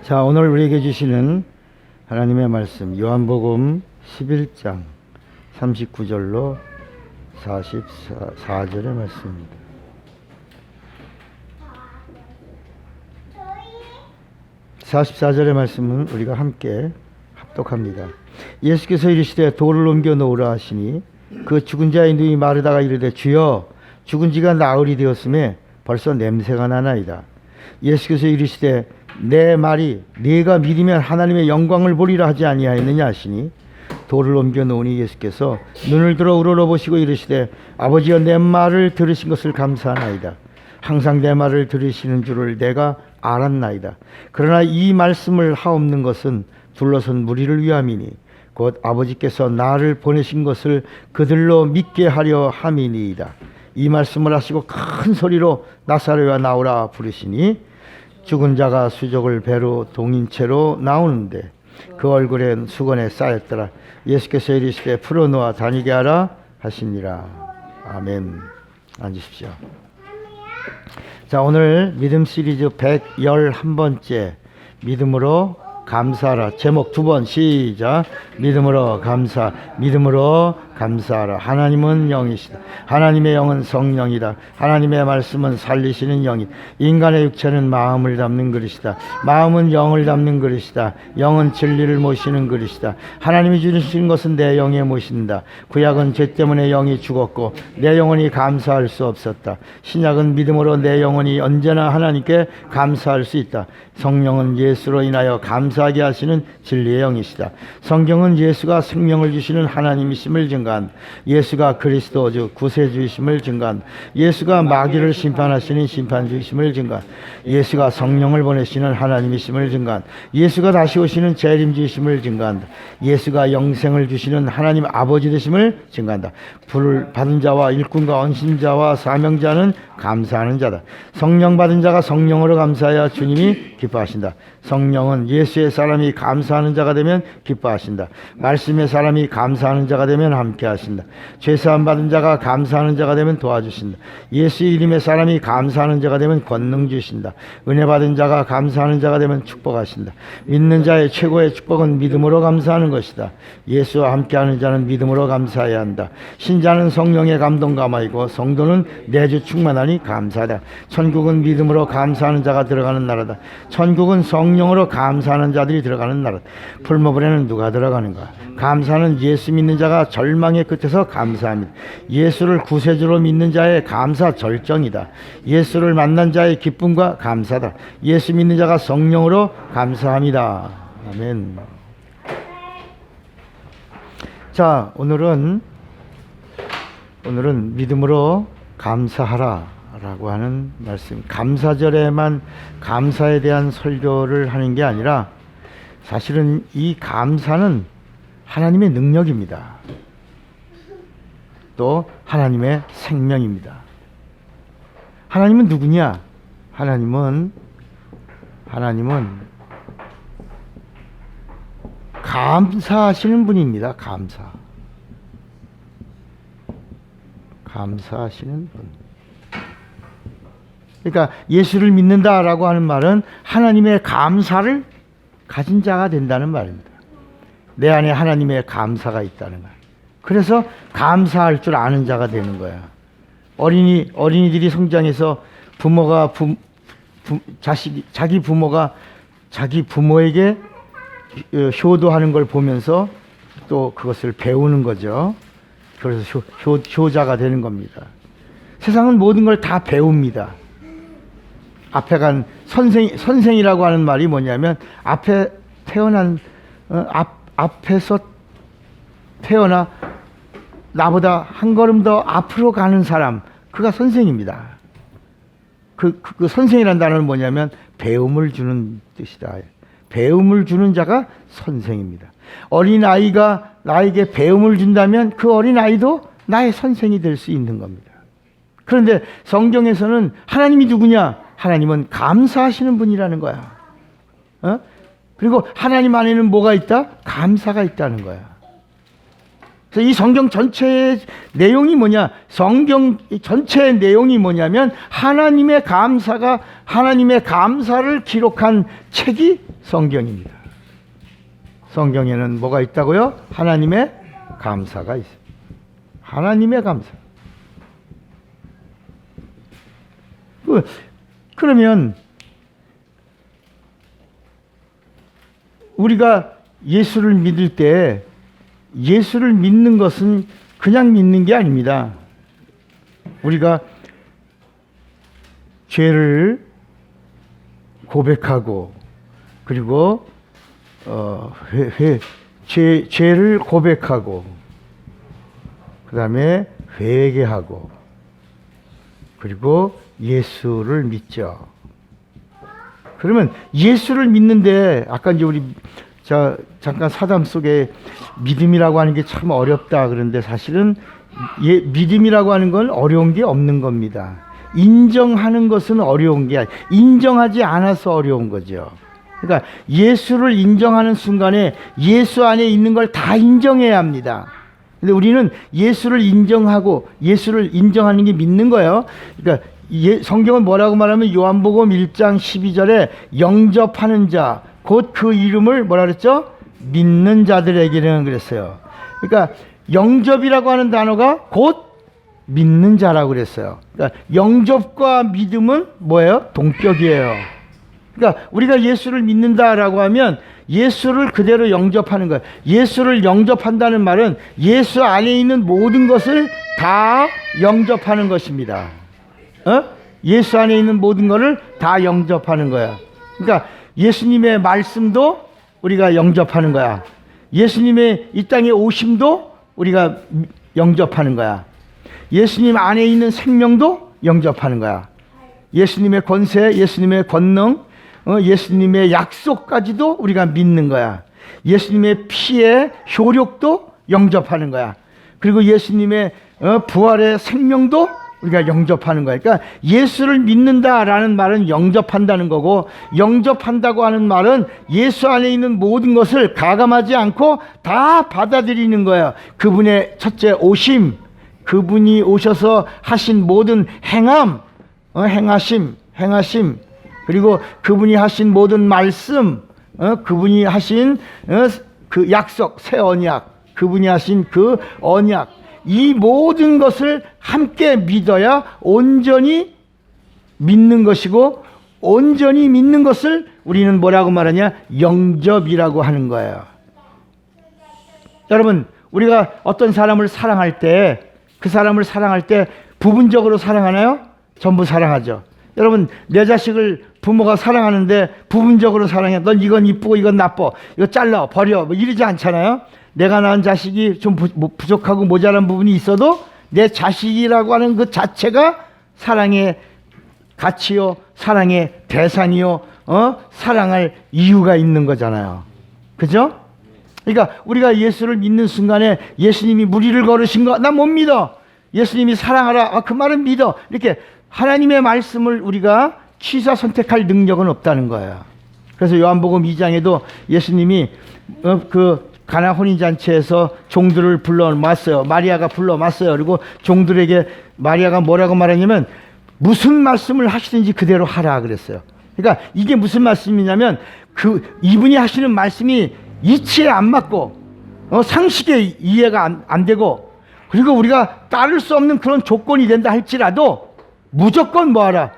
자, 오늘 우리에게 주시는 하나님의 말씀 요한복음 11장 39절로 44절의 말씀입니다. 44절의 말씀은 우리가 함께 합독합니다. 예수께서 이르시되 돌을 옮겨 놓으라 하시니 그 죽은 자의 눈이 마르다가 이르되 주여 죽은 지가 나흘이 되었음에 벌써 냄새가 나나이다. 예수께서 이르시되 내 말이 네가 믿으면 하나님의 영광을 보리라 하지 아니하였느냐 하시니 돌을 옮겨 놓으니 예수께서 눈을 들어 우러러보시고 이르시되 아버지여 내 말을 들으신 것을 감사하나이다. 항상 내 말을 들으시는 줄을 내가 알았나이다. 그러나 이 말씀을 하옵는 것은 둘러선 무리를 위함이니 곧 아버지께서 나를 보내신 것을 그들로 믿게 하려 함이니이다. 이 말씀을 하시고 큰 소리로 나사로야 나오라 부르시니 죽은 자가 수족을 배로 동인 채로 나오는데 그 얼굴엔 수건에 쌓였더라. 예수께서 이르시되 풀어놓아 다니게 하라 하시니라. 아멘. 앉으십시오. 자, 오늘 믿음 시리즈 111번째 믿음으로 감사하라. 제목 2번 시작. 믿음으로 감사하라. 하나님은 영이시다. 하나님의 영은 성령이다. 하나님의 말씀은 살리시는 영이다. 인간의 육체는 마음을 담는 그릇이다. 마음은 영을 담는 그릇이다. 영은 진리를 모시는 그릇이다. 하나님이 주신 것은 내 영에 모신다. 구약은 죄 때문에 영이 죽었고 내 영혼이 감사할 수 없었다. 신약은 믿음으로 내 영혼이 언제나 하나님께 감사할 수 있다. 성령은 예수로 인하여 감사하게 하시는 진리의 영이시다. 성경은 예수가 생명을 주시는 하나님이심을 증거한다. 예수가 그리스도 즉 구세주이심을 증거한다. 예수가 마귀를 심판하시는 심판주이심을 증거한다. 예수가 성령을 보내시는 하나님이심을 증거한다. 예수가 다시 오시는 재림주이심을 증거한다. 예수가 영생을 주시는 하나님 아버지 되심을 증거한다. 불을 받은 자와 일꾼과 언신자와 사명자는 감사하는 자다. 성령 받은 자가 성령으로 감사해야 주님이 기뻐하신다. 성령은 예수의 사람이 감사하는 자가 되면 기뻐하신다. 말씀의 사람이 감사하는 자가 되면 함께 하신다. 죄사함 받은 자가 감사하는 자가 되면 도와주신다. 예수의 이름의 사람이 감사하는 자가 되면 권능 주신다. 은혜 받은 자가 감사하는 자가 되면 축복하신다. 믿는 자의 최고의 축복은 믿음으로 감사하는 것이다. 예수와 함께하는 자는 믿음으로 감사해야 한다. 신자는 성령의 감동감화이고 성도는 내주 충만하니 감사하다. 천국은 믿음으로 감사하는 자가 들어가는 나라다. 천국은 성령으로 감사하는 자들이 들어가는 나라다. 풀무불에는 누가 들어가는가? 감사는 예수 믿는 자가 절망의 끝에서 감사합니다. 예수를 구세주로 믿는 자의 감사 절정이다. 예수를 만난 자의 기쁨과 감사다. 예수 믿는 자가 성령으로 감사합니다. 아멘. 자, 오늘은 믿음으로 감사하라 라고 하는 말씀. 감사절에만 감사에 대한 설교를 하는 게 아니라 사실은 이 감사는 하나님의 능력입니다. 또 하나님의 생명입니다. 하나님은 누구냐? 하나님은 감사하시는 분입니다. 감사하시는 분. 그러니까 예수를 믿는다라고 하는 말은 하나님의 감사를 가진 자가 된다는 말입니다. 내 안에 하나님의 감사가 있다는 말. 그래서 감사할 줄 아는 자가 되는 거야. 어린이들이 성장해서 부모가 자기 부모가 자기 부모에게 효도하는 걸 보면서 또 그것을 배우는 거죠. 그래서 효자가 되는 겁니다. 세상은 모든 걸 다 배웁니다. 앞에 간 선생이라고 하는 말이 뭐냐면 앞에 태어난 앞에서 태어나 나보다 한 걸음 더 앞으로 가는 사람, 그가 선생입니다. 그 선생이라는 단어는 뭐냐면 배움을 주는 뜻이다. 배움을 주는 자가 선생입니다. 어린아이가 나에게 배움을 준다면 그 어린아이도 나의 선생이 될 수 있는 겁니다. 그런데 성경에서는 하나님이 누구냐? 하나님은 감사하시는 분이라는 거야. 그리고 하나님 안에는 뭐가 있다? 감사가 있다는 거야. 그래서 이 성경 전체의 내용이 뭐냐? 성경 전체의 내용이 뭐냐면 하나님의 감사를 기록한 책이 성경입니다. 성경에는 뭐가 있다고요? 하나님의 감사가 있어요. 하나님의 감사. 그러면 우리가 예수를 믿을 때 예수를 믿는 것은 그냥 믿는 게 아닙니다. 우리가 죄를 고백하고 그리고 죄를 고백하고 그 다음에 회개하고 그리고 예수를 믿죠. 그러면 예수를 믿는데 아까 이제 우리 잠깐 사담 속에 믿음이라고 하는 게 참 어렵다 그런데 사실은 믿음이라고 하는 건 어려운 게 없는 겁니다. 인정하는 것은 어려운 게 아니라 인정하지 않아서 어려운 거죠. 그러니까 예수를 인정하는 순간에 예수 안에 있는 걸 다 인정해야 합니다. 근데 우리는 예수를 인정하고 예수를 인정하는 게 믿는 거예요. 그러니까 성경은 뭐라고 말하면 요한복음 1장 12절에 영접하는 자 곧 그 이름을 뭐라 그랬죠? 믿는 자들에게는 그랬어요. 그러니까 영접이라고 하는 단어가 곧 믿는 자라고 그랬어요. 그러니까 영접과 믿음은 뭐예요? 동격이에요. 그러니까 우리가 예수를 믿는다라고 하면 예수를 그대로 영접하는 거예요. 예수를 영접한다는 말은 예수 안에 있는 모든 것을 다 영접하는 것입니다. 예수 안에 있는 모든 것을 다 영접하는 거야. 그러니까 예수님의 말씀도 우리가 영접하는 거야. 예수님의 이 땅에 오심도 우리가 영접하는 거야. 예수님 안에 있는 생명도 영접하는 거야. 예수님의 권세, 예수님의 권능, 예수님의 약속까지도 우리가 믿는 거야. 예수님의 피의 효력도 영접하는 거야. 그리고 예수님의 부활의 생명도 우리가 영접하는 거야. 그러니까 예수를 믿는다라는 말은 영접한다는 거고, 영접한다고 하는 말은 예수 안에 있는 모든 것을 가감하지 않고 다 받아들이는 거야. 그분의 첫째 오심, 그분이 오셔서 하신 모든 행하심, 그리고 그분이 하신 모든 말씀, 그분이 하신 그 약속, 새 언약, 그분이 하신 그 언약, 이 모든 것을 함께 믿어야 온전히 믿는 것이고, 온전히 믿는 것을 우리는 뭐라고 말하냐? 영접이라고 하는 거예요. 여러분, 우리가 어떤 사람을 사랑할 때, 그 사람을 사랑할 때 부분적으로 사랑하나요? 전부 사랑하죠. 여러분, 내 자식을 부모가 사랑하는데 부분적으로 사랑해. 넌 이건 이쁘고 이건 나빠, 이거 잘라 버려, 뭐 이러지 않잖아요. 내가 낳은 자식이 좀 부족하고 모자란 부분이 있어도 내 자식이라고 하는 그 자체가 사랑의 가치요, 사랑의 대상이요, 사랑할 이유가 있는 거잖아요. 그죠? 그러니까 우리가 예수를 믿는 순간에 예수님이 무리를 걸으신 거 나 못 믿어, 예수님이 사랑하라, 그 말은 믿어, 이렇게 하나님의 말씀을 우리가 취사 선택할 능력은 없다는 거예요. 그래서 요한복음 2장에도 예수님이 그 가나 혼인잔치에서 종들을 불러왔어요. 마리아가 불러왔어요. 그리고 종들에게 마리아가 뭐라고 말하냐면 무슨 말씀을 하시든지 그대로 하라 그랬어요. 그러니까 이게 무슨 말씀이냐면 이분이 하시는 말씀이 이치에 안 맞고 상식에 이해가 안 되고, 그리고 우리가 따를 수 없는 그런 조건이 된다 할지라도 무조건 뭐하라?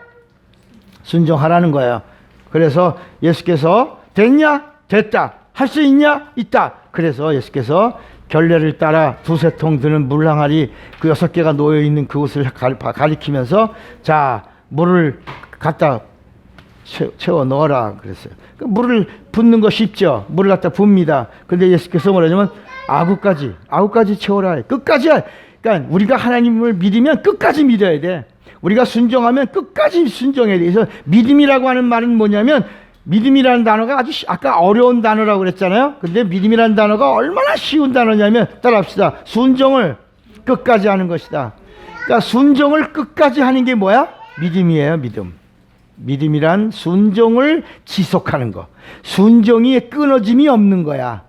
순종하라는 거예요. 그래서 예수께서 됐냐? 됐다. 할 수 있냐? 있다. 그래서 예수께서 결례를 따라 두세 통 드는 물 항아리 그 6개가 놓여있는 그곳을 가리키면서 자, 물을 갖다 채워 넣어라 그랬어요. 물을 붓는 거 쉽죠. 물을 갖다 붓니다. 근데 예수께서 뭐라냐면 아구까지 채워라. 끝까지. 그러니까 우리가 하나님을 믿으면 끝까지 믿어야 돼. 우리가 순종하면 끝까지 순종해야 돼. 그래서 믿음이라고 하는 말은 뭐냐면, 믿음이라는 단어가 아주 아까 어려운 단어라고 그랬잖아요. 근데 믿음이라는 단어가 얼마나 쉬운 단어냐면, 따라합시다. 순종을 끝까지 하는 것이다. 그러니까 순종을 끝까지 하는 게 뭐야? 믿음이에요. 믿음이란 순종을 지속하는 거. 순종이 끊어짐이 없는 거야.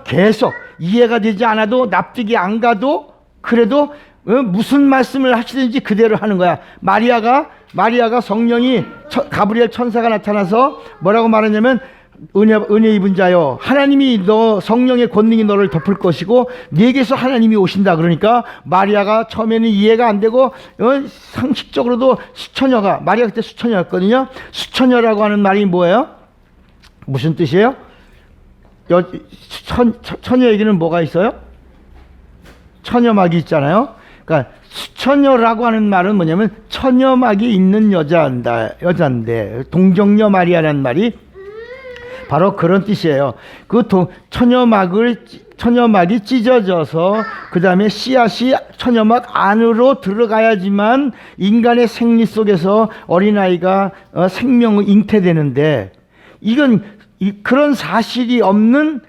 계속 이해가 되지 않아도 납득이 안 가도 그래도 무슨 말씀을 하시든지 그대로 하는 거야. 마리아가 성령이 가브리엘 천사가 나타나서 뭐라고 말하냐면 은혜 입은 자여, 하나님이 너 성령의 권능이 너를 덮을 것이고 네게서 하나님이 오신다. 그러니까 마리아가 처음에는 이해가 안 되고 상식적으로도 수처녀가, 마리아 그때 수처녀였거든요. 수처녀라고 하는 말이 뭐예요? 무슨 뜻이에요? 처녀에게는 뭐가 있어요? 처녀막이 있잖아요. 그러니까 수처녀라고 하는 말은 뭐냐면 처녀막이 있는 여자인데 동정녀 마리아라는 말이 바로 그런 뜻이에요. 그 처녀막이 찢어져서 그 다음에 씨앗이 처녀막 안으로 들어가야지만 인간의 생리 속에서 어린아이가 생명을 잉태되는데, 이건 그런 사실이 없는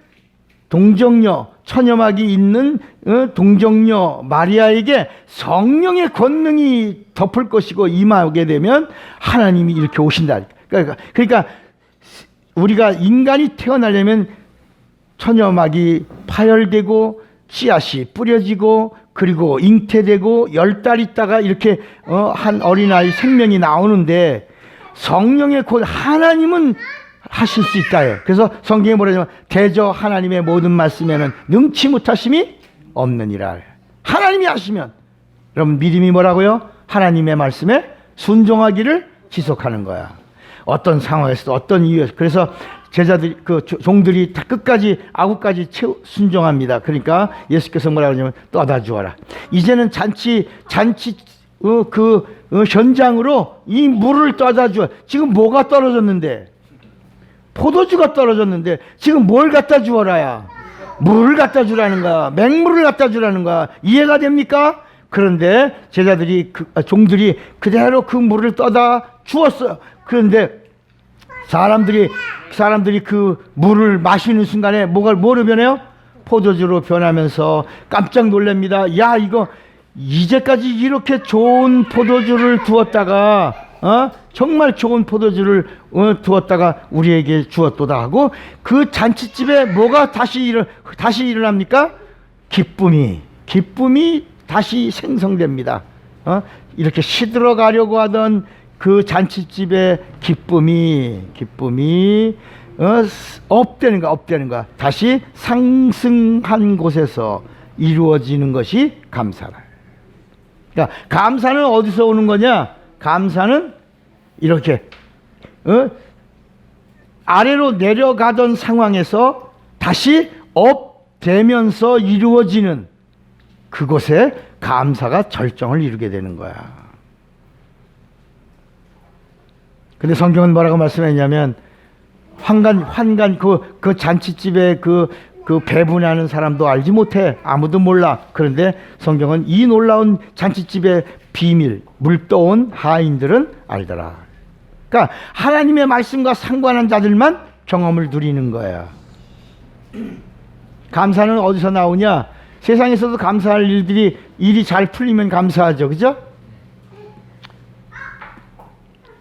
동정녀, 처녀막이 있는 동정녀 마리아에게 성령의 권능이 덮을 것이고 임하게 되면 하나님이 이렇게 오신다. 그러니까 우리가 인간이 태어나려면 처녀막이 파열되고 씨앗이 뿌려지고 그리고 잉태되고 10달 있다가 이렇게 한 어린아이 생명이 나오는데, 성령의 하나님은 하실 수 있다요. 그래서 성경에 뭐라냐면 대저 하나님의 모든 말씀에는 능치 못하심이 없느니라. 하나님이 하시면, 여러분 믿음이 뭐라고요? 하나님의 말씀에 순종하기를 지속하는 거야. 어떤 상황에서도 어떤 이유에서. 그래서 제자들이 종들이 다 끝까지 아구까지 순종합니다. 그러니까 예수께서 뭐라고 하냐면 떠다 주어라. 이제는 잔치 현장으로 이 물을 떠다 주어. 지금 뭐가 떨어졌는데? 포도주가 떨어졌는데 지금 뭘 갖다 주어라야? 물을 갖다 주라는 거야. 맹물을 갖다 주라는 거야. 이해가 됩니까? 그런데 종들이 그대로 그 물을 떠다 주었어요. 그런데 사람들이 그 물을 마시는 순간에 뭐로 변해요? 포도주로 변하면서 깜짝 놀랍니다. 야, 이거 이제까지 이렇게 좋은 포도주를 두었다가 정말 좋은 포도주를 두었다가 우리에게 주었도다 하고, 그 잔치집에 뭐가 다시 일어납니까? 기쁨이 다시 생성됩니다. 이렇게 시들어가려고 하던 그 잔치집의 기쁨이 업되는 거야. 다시 상승한 곳에서 이루어지는 것이 감사라. 그러니까 감사는 어디서 오는 거냐? 감사는 이렇게 아래로 내려가던 상황에서 다시 업되면서 이루어지는 그곳에 감사가 절정을 이루게 되는 거야. 근데 성경은 뭐라고 말씀했냐면 환관 그 잔치집에 그 배분하는 사람도 알지 못해. 아무도 몰라. 그런데 성경은 이 놀라운 잔치집의 비밀, 물떠온 하인들은 알더라. 그러니까 하나님의 말씀과 상관한 자들만 경험을 누리는 거야. 감사는 어디서 나오냐? 세상에서도 감사할 일이 잘 풀리면 감사하죠. 그죠?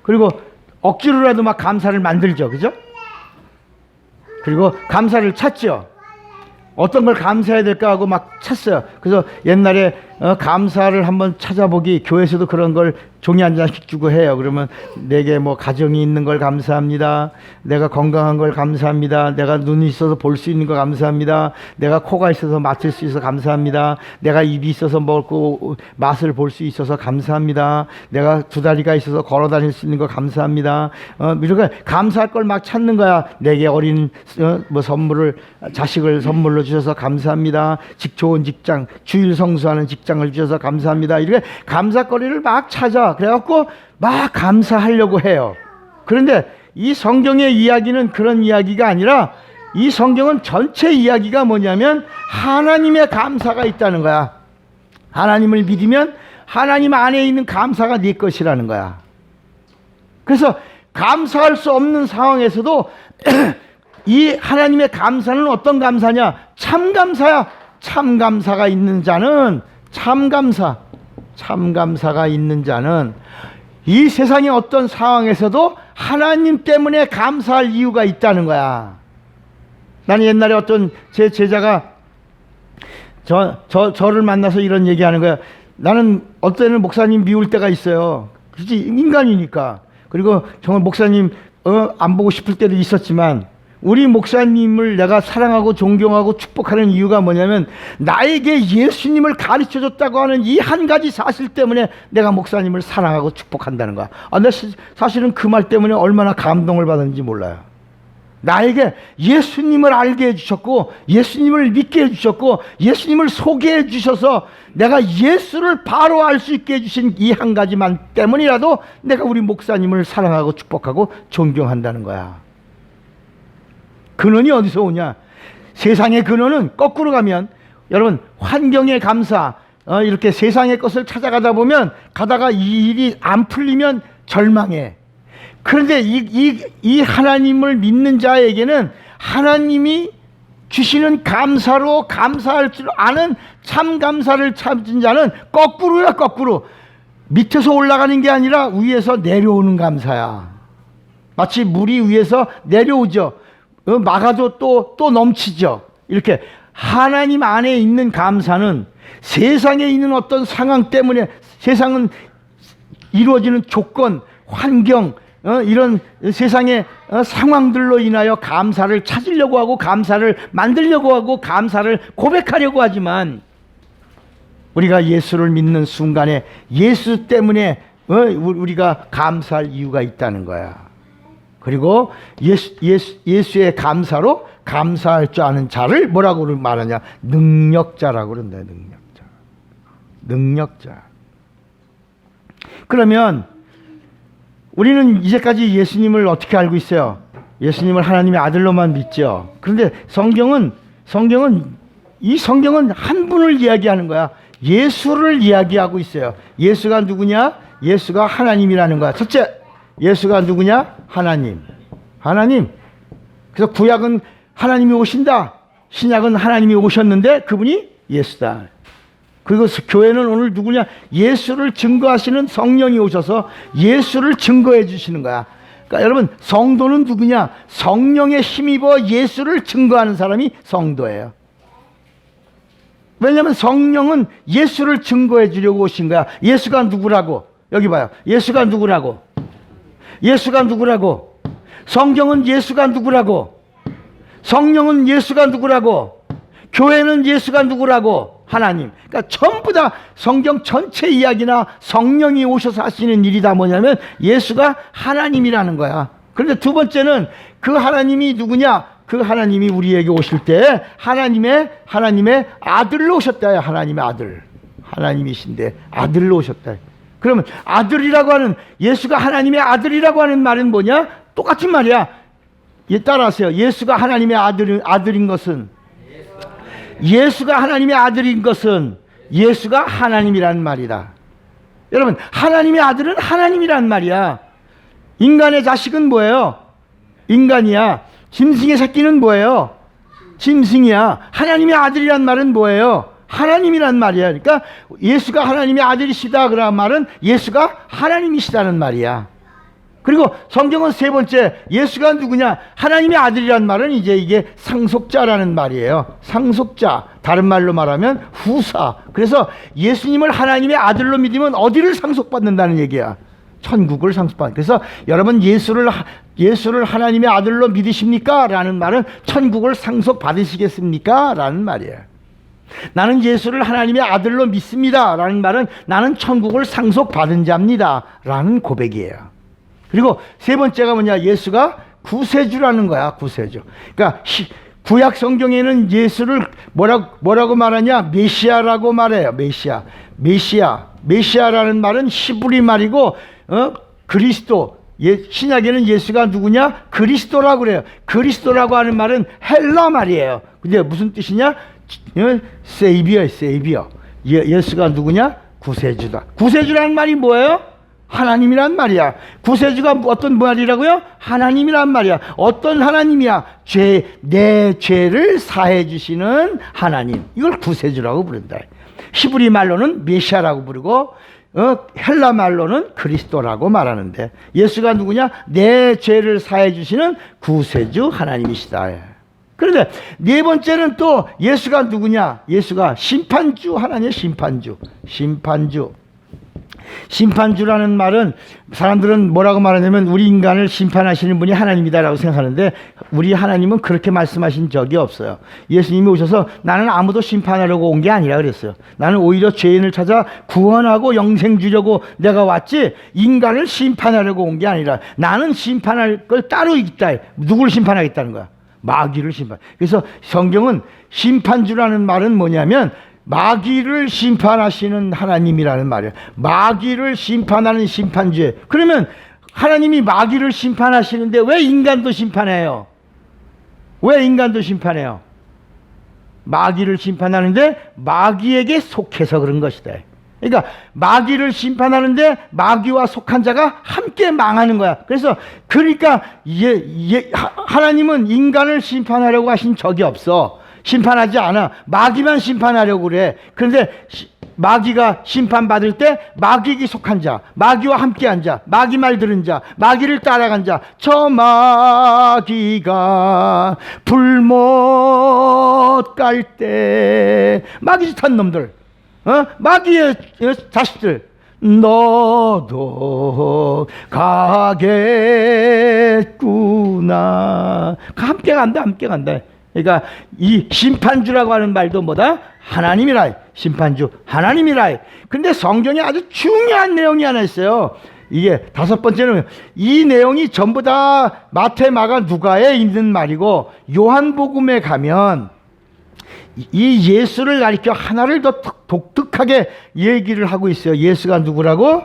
그리고 억지로라도 막 감사를 만들죠. 그죠? 그리고 감사를 찾죠. 어떤 걸 감사해야 될까 하고 막 찾어요. 그래서 옛날에 감사를 한번 찾아보기, 교회에서도 그런 걸 종이 한 장씩 주고 해요. 그러면 내게 뭐 가정이 있는 걸 감사합니다. 내가 건강한 걸 감사합니다. 내가 눈이 있어서 볼 수 있는 걸 감사합니다. 내가 코가 있어서 맡을 수 있어서 감사합니다. 내가 입이 있어서 먹고 맛을 볼 수 있어서 감사합니다. 내가 두 다리가 있어서 걸어 다닐 수 있는 걸 감사합니다. 이렇게 감사할 걸 막 찾는 거야. 내게 어린 자식을 선물로 주셔서 감사합니다. 좋은 직장, 주일 성수하는 직장을 주셔서 감사합니다. 이렇게 감사거리를 막 찾아. 그래갖고 막 감사하려고 해요. 그런데 이 성경의 이야기는 그런 이야기가 아니라, 이 성경은 전체 이야기가 뭐냐면 하나님의 감사가 있다는 거야. 하나님을 믿으면 하나님 안에 있는 감사가 네 것이라는 거야. 그래서 감사할 수 없는 상황에서도 이 하나님의 감사는 어떤 감사냐? 참감사야. 참감사가 있는 자는 참감사가 있는 자는 이 세상의 어떤 상황에서도 하나님 때문에 감사할 이유가 있다는 거야. 나는 옛날에 어떤 제 제자가 저를 만나서 이런 얘기하는 거야. 나는 어떤 때는 목사님 미울 때가 있어요. 그렇지, 인간이니까. 그리고 정말 목사님 안 보고 싶을 때도 있었지만, 우리 목사님을 내가 사랑하고 존경하고 축복하는 이유가 뭐냐면, 나에게 예수님을 가르쳐줬다고 하는 이 한 가지 사실 때문에 내가 목사님을 사랑하고 축복한다는 거야. 나 사실은 그 말 때문에 얼마나 감동을 받았는지 몰라요. 나에게 예수님을 알게 해주셨고, 예수님을 믿게 해주셨고, 예수님을 소개해 주셔서 내가 예수를 바로 알 수 있게 해주신 이 한 가지만 때문이라도 내가 우리 목사님을 사랑하고 축복하고 존경한다는 거야. 근원이 어디서 오냐? 세상의 근원은 거꾸로 가면, 여러분, 환경에 감사, 이렇게 세상의 것을 찾아가다 보면, 가다가 이 일이 안 풀리면 절망해. 그런데 이 하나님을 믿는 자에게는 하나님이 주시는 감사로 감사할 줄 아는 참 감사를 찾은 자는 거꾸로야, 거꾸로. 밑에서 올라가는 게 아니라 위에서 내려오는 감사야. 마치 물이 위에서 내려오죠. 막아도 또 넘치죠. 이렇게 하나님 안에 있는 감사는 세상에 있는 어떤 상황 때문에, 세상은 이루어지는 조건, 환경, 이런 세상의 상황들로 인하여 감사를 찾으려고 하고, 감사를 만들려고 하고, 감사를 고백하려고 하지만, 우리가 예수를 믿는 순간에 예수 때문에 우리가 감사할 이유가 있다는 거야. 그리고 예수의 감사로 감사할 줄 아는 자를 뭐라고 말하냐? 능력자라고 그런다. 능력자. 그러면 우리는 이제까지 예수님을 어떻게 알고 있어요? 예수님을 하나님의 아들로만 믿죠. 그런데 성경은 한 분을 이야기하는 거야. 예수를 이야기하고 있어요. 예수가 누구냐? 예수가 하나님이라는 거야. 첫째, 예수가 누구냐? 하나님. 그래서 구약은 하나님이 오신다, 신약은 하나님이 오셨는데 그분이 예수다. 그리고 교회는 오늘 누구냐? 예수를 증거하시는 성령이 오셔서 예수를 증거해 주시는 거야. 그러니까 여러분, 성도는 누구냐? 성령에 힘입어 예수를 증거하는 사람이 성도예요. 왜냐하면 성령은 예수를 증거해 주려고 오신 거야. 예수가 누구라고? 여기 봐요. 예수가 누구라고? 성경은 예수가 누구라고? 성령은 예수가 누구라고? 교회는 예수가 누구라고? 하나님. 그러니까 전부 다 성경 전체 이야기나 성령이 오셔서 하시는 일이 다 뭐냐면 예수가 하나님이라는 거야. 그런데 두 번째는 그 하나님이 누구냐? 그 하나님이 우리에게 오실 때 하나님의 아들로 오셨다. 하나님의 아들. 하나님이신데 아들로 오셨다. 그러면 아들이라고 하는, 예수가 하나님의 아들이라고 하는 말은 뭐냐? 똑같은 말이야. 따라하세요. 예수가 하나님의 아들인 것은, 예수가 하나님의 아들인 것은 예수가 하나님이라는 말이다. 여러분, 하나님의 아들은 하나님이란 말이야. 인간의 자식은 뭐예요? 인간이야. 짐승의 새끼는 뭐예요? 짐승이야. 하나님의 아들이란 말은 뭐예요? 하나님이란 말이야. 그러니까 예수가 하나님의 아들이시다 그런 말은 예수가 하나님이시다는 말이야. 그리고 성경은 세 번째, 예수가 누구냐? 하나님의 아들이란 말은 이제 이게 상속자라는 말이에요. 상속자. 다른 말로 말하면 후사. 그래서 예수님을 하나님의 아들로 믿으면 어디를 상속받는다는 얘기야? 천국을 상속받는. 그래서 여러분, 예수를 하나님의 아들로 믿으십니까? 라는 말은 천국을 상속받으시겠습니까? 라는 말이에요. 나는 예수를 하나님의 아들로 믿습니다 라는 말은 나는 천국을 상속받은 자입니다 라는 고백이에요. 그리고 세 번째가 뭐냐? 예수가 구세주라는 거야. 구세주. 그러니까 구약 성경에는 예수를 뭐라고 말하냐? 메시아라고 말해요. 메시아라는 말은 히브리 말이고, 그리스도. 신약에는 예수가 누구냐? 그리스도라고 그래요. 그리스도라고 하는 말은 헬라 말이에요. 근데 무슨 뜻이냐? 세이비어. 예수가 누구냐? 구세주다. 구세주라는 말이 뭐예요? 하나님이란 말이야. 구세주가 어떤 말이라고요? 하나님이란 말이야. 어떤 하나님이야? 내 죄를 사해 주시는 하나님. 이걸 구세주라고 부른다. 히브리 말로는 메시아라고 부르고, 헬라 말로는 그리스도라고 말하는데, 예수가 누구냐? 내 죄를 사해 주시는 구세주 하나님이시다. 그런데 네 번째는 또 예수가 누구냐? 예수가 심판주, 하나님의 심판주. 심판주라는 말은 사람들은 뭐라고 말하냐면 우리 인간을 심판하시는 분이 하나님이다라고 생각하는데 우리 하나님은 그렇게 말씀하신 적이 없어요. 예수님이 오셔서 나는 아무도 심판하려고 온 게 아니라 그랬어요. 나는 오히려 죄인을 찾아 구원하고 영생 주려고 내가 왔지 인간을 심판하려고 온 게 아니라 나는 심판할 걸 따로 있다. 누구를 심판하겠다는 거야? 마귀를 심판. 그래서 성경은 심판주라는 말은 뭐냐면 마귀를 심판하시는 하나님이라는 말이에요. 마귀를 심판하는 심판주예요. 그러면 하나님이 마귀를 심판하시는데 왜 인간도 심판해요? 왜 인간도 심판해요? 마귀를 심판하는데 마귀에게 속해서 그런 것이다. 그러니까 마귀를 심판하는데 마귀와 속한 자가 함께 망하는 거야. 그러니까 하나님은 인간을 심판하려고 하신 적이 없어. 심판하지 않아. 마귀만 심판하려고 그래. 그런데 마귀가 심판받을 때 마귀에게 속한 자, 마귀와 함께한 자, 마귀 말 들은 자, 마귀를 따라간 자, 저 마귀가 불못 갈 때 마귀짓한 놈들, 마귀의 자식들, 너도 가겠구나. 함께 간다, 함께 간다. 그러니까 이 심판주라고 하는 말도 뭐다? 하나님이라. 심판주 하나님이라. 근데 성경에 아주 중요한 내용이 하나 있어요. 이게 다섯 번째는 이 내용이 전부 다 마태, 마가, 누가에 있는 말이고 요한복음에 가면 이 예수를 가리켜 하나를 더 독특하게 얘기를 하고 있어요. 예수가 누구라고?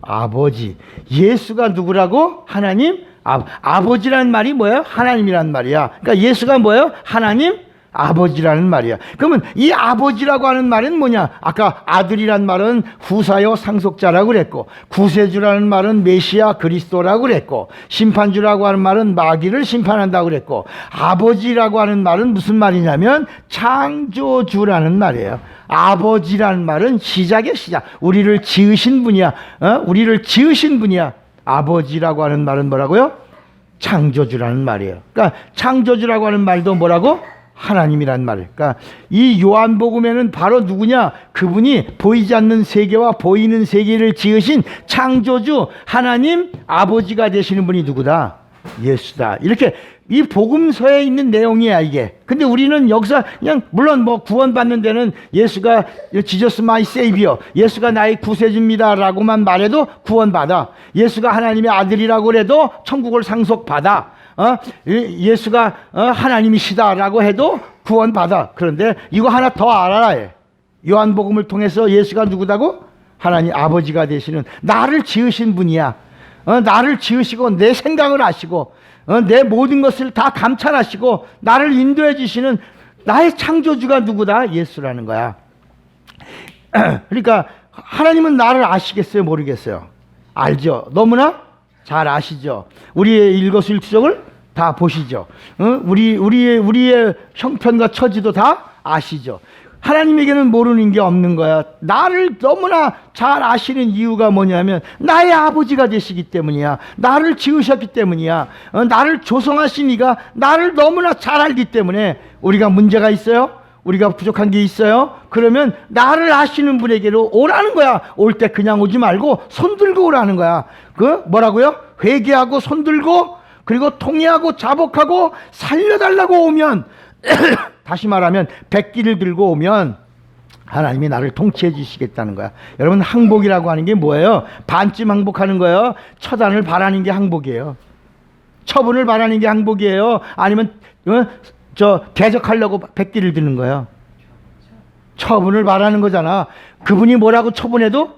아버지. 예수가 누구라고? 하나님? 아버지라는 말이 뭐예요? 하나님이라는 말이야. 그러니까 예수가 뭐예요? 하나님, 아버지라는 말이야. 그러면 이 아버지라고 하는 말은 뭐냐? 아까 아들이란 말은 후사요 상속자라고 그랬고, 구세주라는 말은 메시아 그리스도라고 그랬고, 심판주라고 하는 말은 마귀를 심판한다고 그랬고, 아버지라고 하는 말은 무슨 말이냐면 창조주라는 말이에요. 아버지라는 말은 시작의 시작. 우리를 지으신 분이야. 우리를 지으신 분이야. 아버지라고 하는 말은 뭐라고요? 창조주라는 말이에요. 그러니까 창조주라고 하는 말도 뭐라고? 하나님이란 말이에요. 그러니까 이 요한복음에는 바로 누구냐? 그분이 보이지 않는 세계와 보이는 세계를 지으신 창조주 하나님 아버지가 되시는 분이 누구다? 예수다. 이렇게 이 복음서에 있는 내용이야 이게. 근데 우리는 여기서 그냥 물론 뭐 구원받는 데는 예수가 Jesus my savior, 예수가 나의 구세주입니다 라고만 말해도 구원받아. 예수가 하나님의 아들이라고 해도 천국을 상속받아. 예수가 하나님이시다 라고 해도 구원받아. 그런데 이거 하나 더 알아야 해. 요한복음을 통해서 예수가 누구다고? 하나님 아버지가 되시는, 나를 지으신 분이야. 나를 지으시고 내 생각을 아시고 내 모든 것을 다 감찰하시고 나를 인도해 주시는 나의 창조주가 누구다? 예수라는 거야. 그러니까 하나님은 나를 아시겠어요? 모르겠어요? 알죠. 너무나 잘 아시죠. 우리의 일거수일투족을 다 보시죠. 우리의 형편과 처지도 다 아시죠. 하나님에게는 모르는 게 없는 거야. 나를 너무나 잘 아시는 이유가 뭐냐면 나의 아버지가 되시기 때문이야. 나를 지으셨기 때문이야. 나를 조성하신 이가 나를 너무나 잘 알기 때문에. 우리가 문제가 있어요? 우리가 부족한 게 있어요? 그러면 나를 아시는 분에게로 오라는 거야. 올 때 그냥 오지 말고 손 들고 오라는 거야. 뭐라고요? 회개하고 손 들고 그리고 통회하고 자복하고 살려달라고 오면 다시 말하면 백기를 들고 오면 하나님이 나를 통치해 주시겠다는 거야. 여러분, 항복이라고 하는 게 뭐예요? 반쯤 항복하는 거예요. 처단을 바라는 게 항복이에요. 처분을 바라는 게 항복이에요. 아니면 대적하려고 백기를 드는 거예요. 처분을 바라는 거잖아. 그분이 뭐라고 처분해도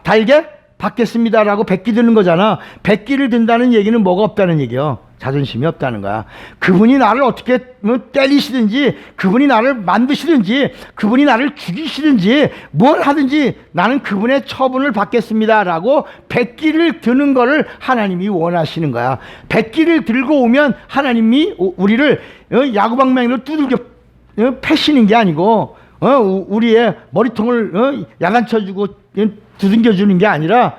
달게 받겠습니다라고 백기 드는 거잖아. 백기를 든다는 얘기는 뭐가 없다는 얘기요? 자존심이 없다는 거야. 그분이 나를 어떻게 때리시든지, 그분이 나를 만드시든지, 그분이 나를 죽이시든지 뭘 하든지 나는 그분의 처분을 받겠습니다라고 백기를 드는 거를 하나님이 원하시는 거야. 백기를 들고 오면 하나님이 우리를 야구방망이로 두들겨 패시는 게 아니고 우리의 머리통을 야단쳐주고 두들겨주는 게 아니라,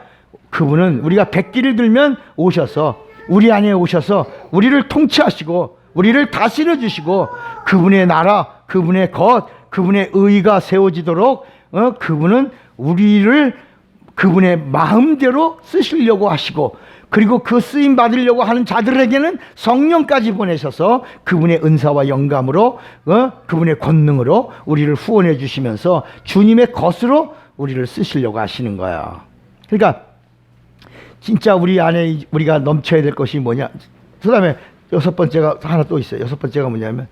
그분은 우리가 백기를 들면 오셔서 우리 안에 오셔서 우리를 통치하시고 우리를 다스려 주시고 그분의 나라, 그분의 것, 그분의 의가 세워지도록 그분은 우리를 그분의 마음대로 쓰시려고 하시고, 그리고 그 쓰임 받으려고 하는 자들에게는 성령까지 보내셔서 그분의 은사와 영감으로 그분의 권능으로 우리를 후원해 주시면서 주님의 것으로 우리를 쓰시려고 하시는 거야. 그러니까 진짜 우리 안에 우리가 넘쳐야 될 것이 뭐냐. 그 다음에 여섯 번째가 하나 또 있어요. 여섯 번째가 뭐냐면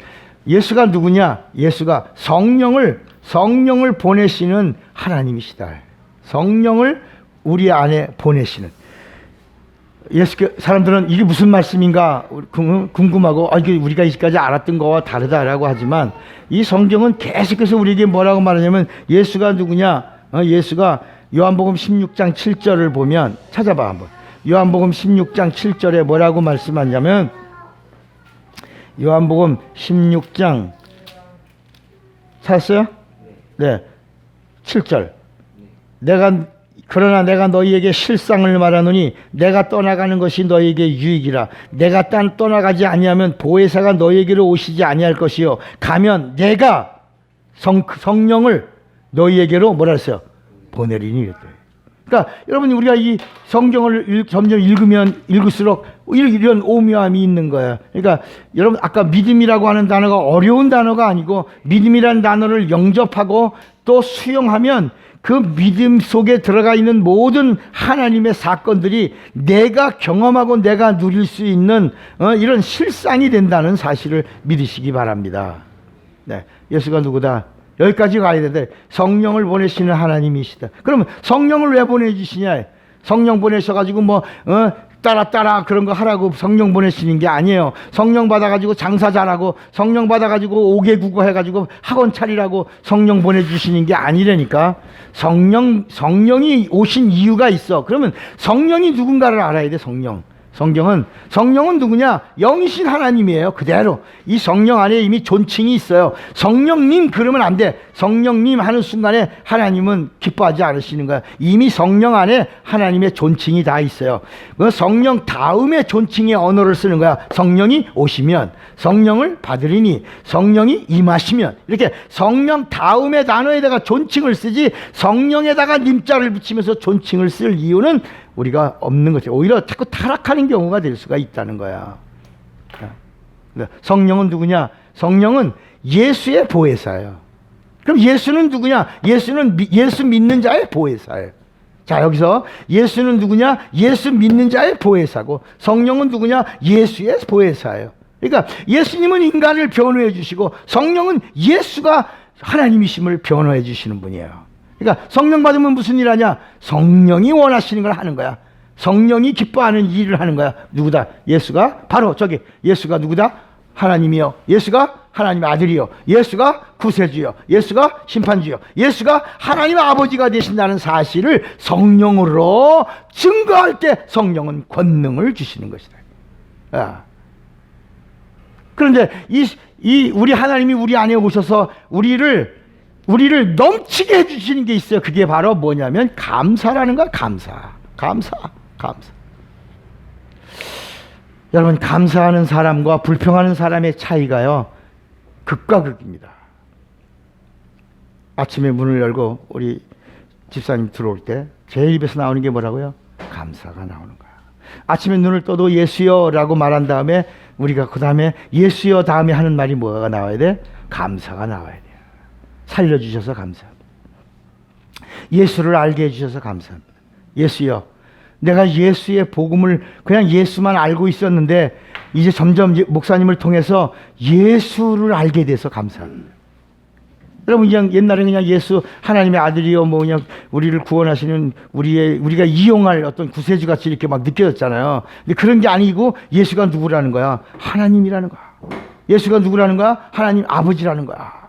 예수가 누구냐? 예수가 성령을 보내시는 하나님이시다. 성령을 우리 안에 보내시는. 사람들은 이게 무슨 말씀인가 궁금하고, 이게 우리가 이제까지 알았던 거와 다르다라고 하지만, 이 성경은 계속해서 우리에게 뭐라고 말하냐면, 예수가 누구냐? 예수가 요한복음 16장 7절을 보면, 찾아봐 한번. 요한복음 16장 7절에 뭐라고 말씀하냐면, 요한복음 16장 찾았어요? 네, 7절. 그러나 내가 너희에게 실상을 말하노니 내가 떠나가는 것이 너희에게 유익이라. 내가 떠나가지 아니하면 보혜사가 너희에게로 오시지 아니할 것이요, 가면 내가 성령을 너희에게로 뭐라 했어요? 보내리니. 그러니까 여러분, 우리가 이 성경을 점점 읽으면 읽을수록 이런 오묘함이 있는 거예요. 그러니까 여러분, 아까 믿음이라고 하는 단어가 어려운 단어가 아니고, 믿음이라는 단어를 영접하고 또 수용하면 그 믿음 속에 들어가 있는 모든 하나님의 사건들이 내가 경험하고 내가 누릴 수 있는 이런 실상이 된다는 사실을 믿으시기 바랍니다. 네, 예수가 누구다? 여기까지 가야 되는데, 성령을 보내시는 하나님이시다. 그러면 성령을 왜 보내주시냐? 성령 보내셔가지고 따라 그런 거 하라고 성령 보내시는 게 아니에요. 성령 받아가지고 장사 잘하고, 성령 받아가지고 5개 국어 해가지고 학원 차리라고 성령 보내주시는 게 아니라니까. 성령이 오신 이유가 있어. 그러면 성령이 누군가를 알아야 돼. 성령은 누구냐? 영이신 하나님이에요. 그대로 이 성령 안에 이미 존칭이 있어요. 성령님 그러면 안 돼. 성령님 하는 순간에 하나님은 기뻐하지 않으시는 거야. 이미 성령 안에 하나님의 존칭이 다 있어요. 그 성령 다음에 존칭의 언어를 쓰는 거야. 성령이 오시면, 성령을 받으리니, 성령이 임하시면, 이렇게 성령 다음의 단어에다가 존칭을 쓰지, 성령에다가 님자를 붙이면서 존칭을 쓸 이유는 우리가 없는 거죠. 오히려 자꾸 타락하는 경우가 될 수가 있다는 거야. 성령은 누구냐? 성령은 예수의 보혜사예요. 그럼 예수는 누구냐? 예수는 예수 믿는 자의 보혜사예요. 자, 여기서 예수는 누구냐? 예수 믿는 자의 보혜사고, 성령은 누구냐? 예수의 보혜사예요. 그러니까 예수님은 인간을 변호해 주시고, 성령은 예수가 하나님이심을 변호해 주시는 분이에요. 그러니까 성령 받으면 무슨 일 하냐? 성령이 원하시는 걸 하는 거야. 성령이 기뻐하는 일을 하는 거야. 누구다? 예수가 바로 예수가 누구다? 하나님이요. 예수가 하나님의 아들이요. 예수가 구세주요. 예수가 심판주요. 예수가 하나님의 아버지가 되신다는 사실을 성령으로 증거할 때 성령은 권능을 주시는 것이다. 그런데 이 우리 하나님이 우리 안에 오셔서 우리를 넘치게 해주시는 게 있어요. 그게 바로 뭐냐면 감사라는 거야. 감사. 여러분, 감사하는 사람과 불평하는 사람의 차이가요, 극과 극입니다. 아침에 문을 열고 우리 집사님 들어올 때 제 입에서 나오는 게 뭐라고요? 감사가 나오는 거야. 아침에 눈을 떠도 예수여 라고 말한 다음에, 우리가 그 다음에 예수여 다음에 하는 말이 뭐가 나와야 돼? 감사가 나와야 돼. 살려주셔서 감사합니다. 예수를 알게 해주셔서 감사합니다. 예수여, 내가 예수의 복음을 그냥 예수만 알고 있었는데 이제 점점 목사님을 통해서 예수를 알게 돼서 감사합니다. 여러분, 그냥 옛날에 그냥 예수 하나님의 아들이요, 그냥 우리를 구원하시는 우리가 이용할 어떤 구세주 같이 이렇게 막 느껴졌잖아요. 근데 그런 게 아니고 예수가 누구라는 거야? 하나님이라는 거야. 예수가 누구라는 거야? 하나님 아버지라는 거야.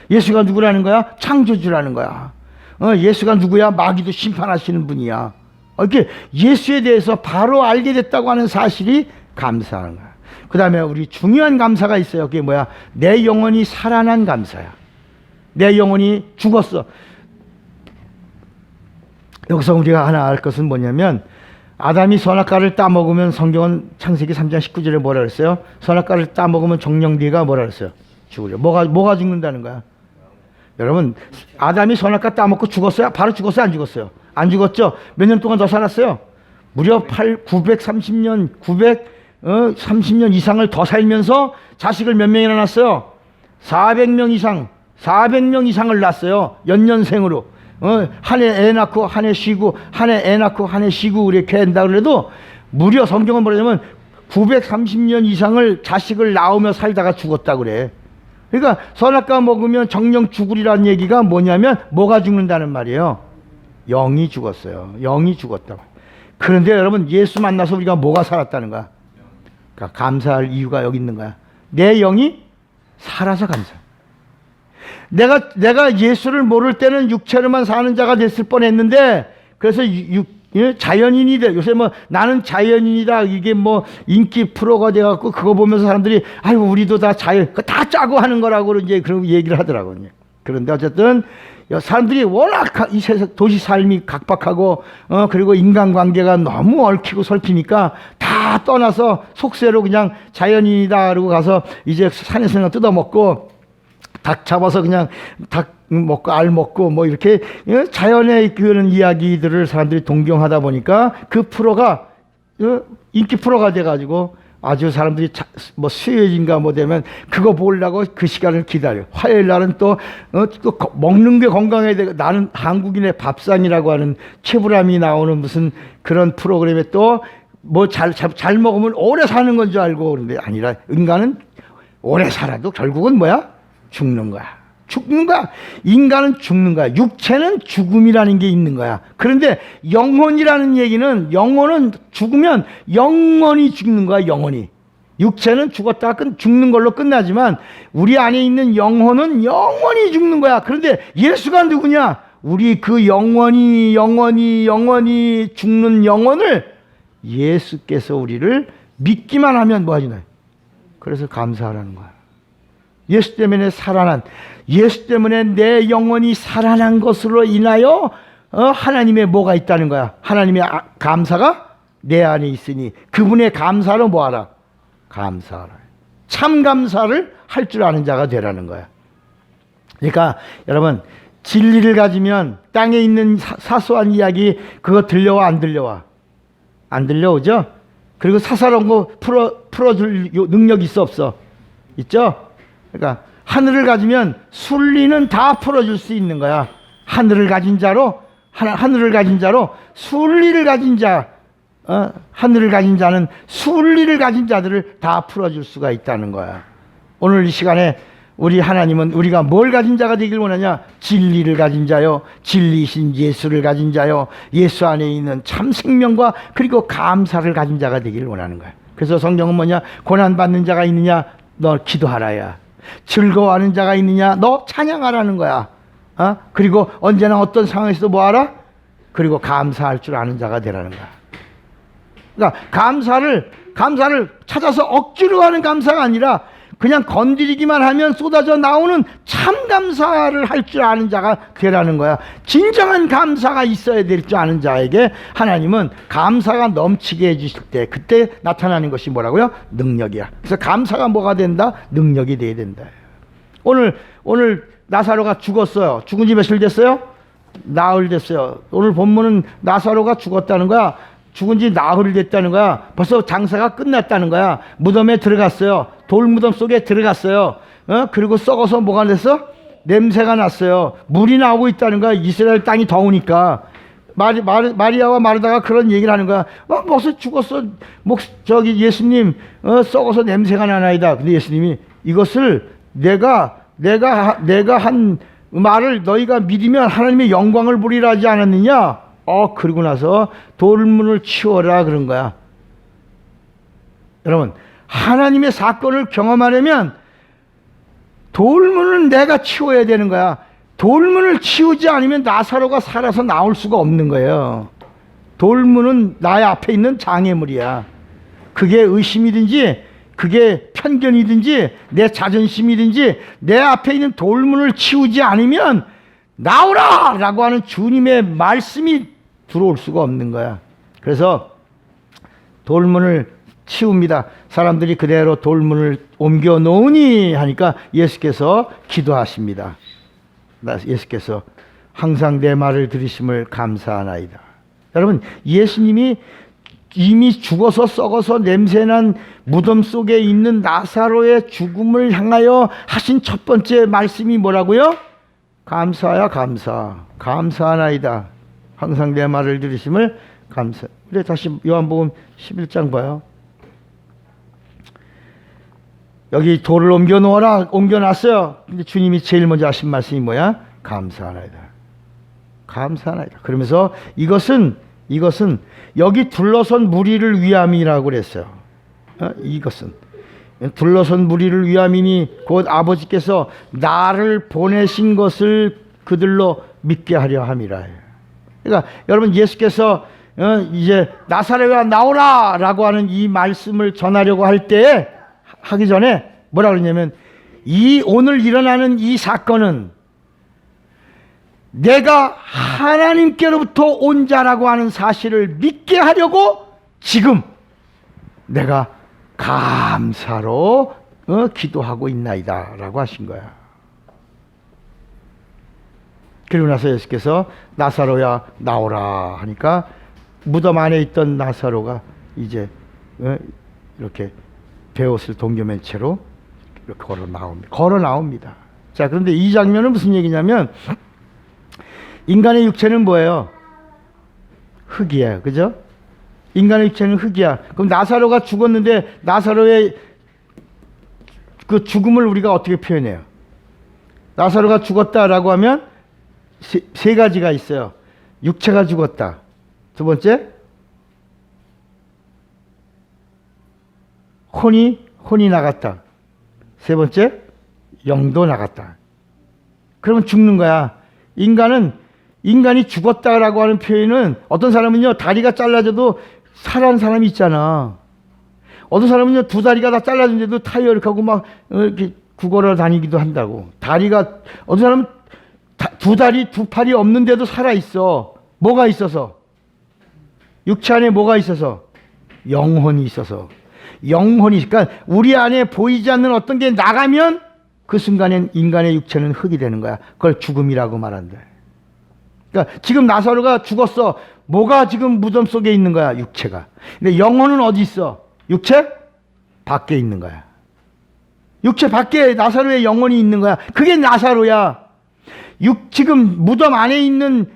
예수가 누구라는 거야? 창조주라는 거야. 예수가 누구야? 마귀도 심판하시는 분이야. 이렇게 예수에 대해서 바로 알게 됐다고 하는 사실이 감사하는 거야. 그 다음에 우리 중요한 감사가 있어요. 그게 뭐야? 내 영혼이 살아난 감사야. 내 영혼이 죽었어. 여기서 우리가 하나 알 것은 뭐냐면, 아담이 선악과를 따먹으면 성경은 창세기 3장 19절에 뭐라 그랬어요? 선악과를 따먹으면 정령되가 뭐라 그랬어요? 죽으려. 뭐가 죽는다는 거야? 여러분, 아담이 선악과 따먹고 죽었어요? 바로 죽었어요? 안 죽었어요? 안 죽었죠? 몇 년 동안 더 살았어요? 무려 930년, 930년 이상을 더 살면서 자식을 몇 명이나 낳았어요? 400명 이상을 낳았어요. 연년생으로. 한 해 애 낳고 한 해 쉬고 한 해 애 낳고 한 해 쉬고 이렇게 한다 그래도 무려 성경은 뭐냐면 930년 이상을 자식을 낳으며 살다가 죽었다 그래. 그러니까 선악과 먹으면 정령 죽으리라는 얘기가 뭐냐면 뭐가 죽는다는 말이에요. 영이 죽었어요. 영이 죽었다고. 그런데 여러분, 예수 만나서 우리가 뭐가 살았다는 거야? 그러니까 감사할 이유가 여기 있는 거야. 내 영이 살아서 감사. 내가 예수를 모를 때는 육체로만 사는 자가 됐을 뻔했는데, 그래서 자연인이 돼. 요새 뭐 나는 자연인이다, 이게 뭐 인기 프로가 돼갖고 그거 보면서 사람들이 아유 우리도 다 다 짜고 하는 거라고 이제 그런 얘기를 하더라고요. 그런데 어쨌든 사람들이 워낙 이 세상 도시 삶이 각박하고 그리고 인간관계가 너무 얽히고 설키니까 다 떠나서 속세로 그냥 자연인이다 그러고 가서 이제 산에서 그냥 뜯어먹고 닭 잡아서 그냥 닭 먹고 알 먹고 뭐 이렇게 자연의 그런 이야기들을 사람들이 동경하다 보니까 그 프로가 인기 프로가 돼가지고 아주 사람들이 뭐 수요일인가 뭐 되면 그거 보려고 그 시간을 기다려. 화요일 날은 또 먹는 게 건강해야 되고, 나는 한국인의 밥상이라고 하는 최불암이 나오는 무슨 그런 프로그램에 또 뭐 잘 먹으면 오래 사는 건 줄 알고 그런데 아니라 인간은 오래 살아도 결국은 뭐야? 죽는 거야. 죽는 거야. 인간은 죽는 거야. 육체는 죽음이라는 게 있는 거야. 그런데 영혼이라는 얘기는, 영혼은 죽으면 영원히 죽는 거야. 영원히. 육체는 죽었다가 죽는 걸로 끝나지만 우리 안에 있는 영혼은 영원히 죽는 거야. 그런데 예수가 누구냐? 우리 그 영원히 죽는 영혼을 예수께서 우리를 믿기만 하면 뭐 하지나. 그래서 감사하라는 거야. 예수 때문에 살아난, 예수 때문에 내 영혼이 살아난 것으로 인하여 하나님의 뭐가 있다는 거야. 하나님의 감사가 내 안에 있으니 그분의 감사로 뭐하라? 감사하라. 참 감사를 할 줄 아는 자가 되라는 거야. 그러니까 여러분, 진리를 가지면 땅에 있는 사소한 이야기 그거 들려와 안 들려와? 안 들려오죠? 그리고 사사로운 거 풀어줄 능력이 있어 없어? 있죠? 그러니까 하늘을 가지면 순리는 다 풀어줄 수 있는 거야. 하늘을 가진 자로 순리를 가진 자, 하늘을 가진 자는 순리를 가진 자들을 다 풀어줄 수가 있다는 거야. 오늘 이 시간에 우리 하나님은 우리가 뭘 가진 자가 되길 원하냐? 진리를 가진 자요, 진리이신 예수를 가진 자요, 예수 안에 있는 참 생명과 그리고 감사를 가진 자가 되길 원하는 거야. 그래서 성경은 뭐냐? 고난받는 자가 있느냐? 너 기도하라야. 즐거워하는 자가 있느냐? 너 찬양하라는 거야. 그리고 언제나 어떤 상황에서도 뭐하라? 그리고 감사할 줄 아는 자가 되라는 거야. 그러니까 감사를 찾아서 억지로 하는 감사가 아니라 그냥 건드리기만 하면 쏟아져 나오는 참 감사를 할 줄 아는 자가 되라는 거야. 진정한 감사가 있어야 될 줄 아는 자에게 하나님은 감사가 넘치게 해주실 때 그때 나타나는 것이 뭐라고요? 능력이야. 그래서 감사가 뭐가 된다? 능력이 돼야 된다. 오늘 나사로가 죽었어요. 죽은 지 며칠 됐어요? 나흘 됐어요. 오늘 본문은 나사로가 죽었다는 거야. 죽은 지 나흘 됐다는 거야. 벌써 장사가 끝났다는 거야. 무덤에 들어갔어요. 돌무덤 속에 들어갔어요. 그리고 썩어서 뭐가 됐어? 냄새가 났어요. 물이 나오고 있다는 거야. 이스라엘 땅이 더우니까. 마리아와 마르다가 그런 얘기를 하는 거야. 벌써 죽었어. 예수님, 썩어서 냄새가 나나이다. 근데 예수님이 이것을 내가 한 말을 너희가 믿으면 하나님의 영광을 보리라 하지 않았느냐? 그러고 나서 돌문을 치워라 그런 거야. 여러분, 하나님의 사건을 경험하려면 돌문을 내가 치워야 되는 거야. 돌문을 치우지 않으면 나사로가 살아서 나올 수가 없는 거예요. 돌문은 나의 앞에 있는 장애물이야. 그게 의심이든지 그게 편견이든지 내 자존심이든지 내 앞에 있는 돌문을 치우지 않으면 나오라! 라고 하는 주님의 말씀이 들어올 수가 없는 거야. 그래서 돌문을 치웁니다. 사람들이 그대로 돌문을 옮겨 놓으니 하니까 예수께서 기도하십니다. 예수께서 항상 내 말을 들으심을 감사하나이다. 여러분, 예수님이 이미 죽어서 썩어서 냄새난 무덤 속에 있는 나사로의 죽음을 향하여 하신 첫 번째 말씀이 뭐라고요? 감사야 감사. 감사하나이다. 항상 내 말을 들으심을 감사. 우리 다시 요한복음 11장 봐요. 여기 돌을 옮겨 놓아라. 옮겨 놨어요. 근데 주님이 제일 먼저 하신 말씀이 뭐야? 감사하나이다. 감사하나이다. 그러면서 이것은 여기 둘러선 무리를 위함이라고 그랬어요. 이것은 둘러선 무리를 위함이니 곧 아버지께서 나를 보내신 것을 그들로 믿게 하려 함이라. 그러니까 여러분, 예수께서 이제 나사렛아 나오라 라고 하는 이 말씀을 전하려고 할 때 하기 전에 뭐라 그러냐면, 이 오늘 일어나는 이 사건은 내가 하나님께로부터 온 자라고 하는 사실을 믿게 하려고 지금 내가 감사로 기도하고 있나이다 라고 하신 거야. 그리고 나서 예수께서 나사로야 나오라 하니까 무덤 안에 있던 나사로가 이제 이렇게 베옷을 동여맨 채로 이렇게 걸어 나옵니다. 자, 그런데 이 장면은 무슨 얘기냐면, 인간의 육체는 뭐예요? 흙이에요. 그죠? 인간의 육체는 흙이야. 그럼 나사로가 죽었는데 나사로의 그 죽음을 우리가 어떻게 표현해요? 나사로가 죽었다라고 하면 세 가지가 있어요. 육체가 죽었다. 두 번째, 혼이 나갔다. 세 번째, 영도 나갔다. 그러면 죽는 거야. 인간이 죽었다라고 하는 표현은, 어떤 사람은요 다리가 잘라져도 살아난 사람이 있잖아. 어떤 사람은요 두 다리가 다 잘라졌는데도 타이어 이렇게 하고 막 이렇게 구걸어 다니기도 한다고. 어떤 사람은 두 다리 두 팔이 없는데도 살아 있어. 뭐가 있어서? 육체 안에 뭐가 있어서? 영혼이 있어서. 그러니까 우리 안에 보이지 않는 어떤 게 나가면 그 순간엔 인간의 육체는 흙이 되는 거야. 그걸 죽음이라고 말한다. 그러니까 지금 나사로가 죽었어. 뭐가 지금 무덤 속에 있는 거야? 육체가. 근데 영혼은 어디 있어? 육체 밖에 있는 거야. 육체 밖에 나사로의 영혼이 있는 거야. 그게 나사로야. 지금 무덤 안에 있는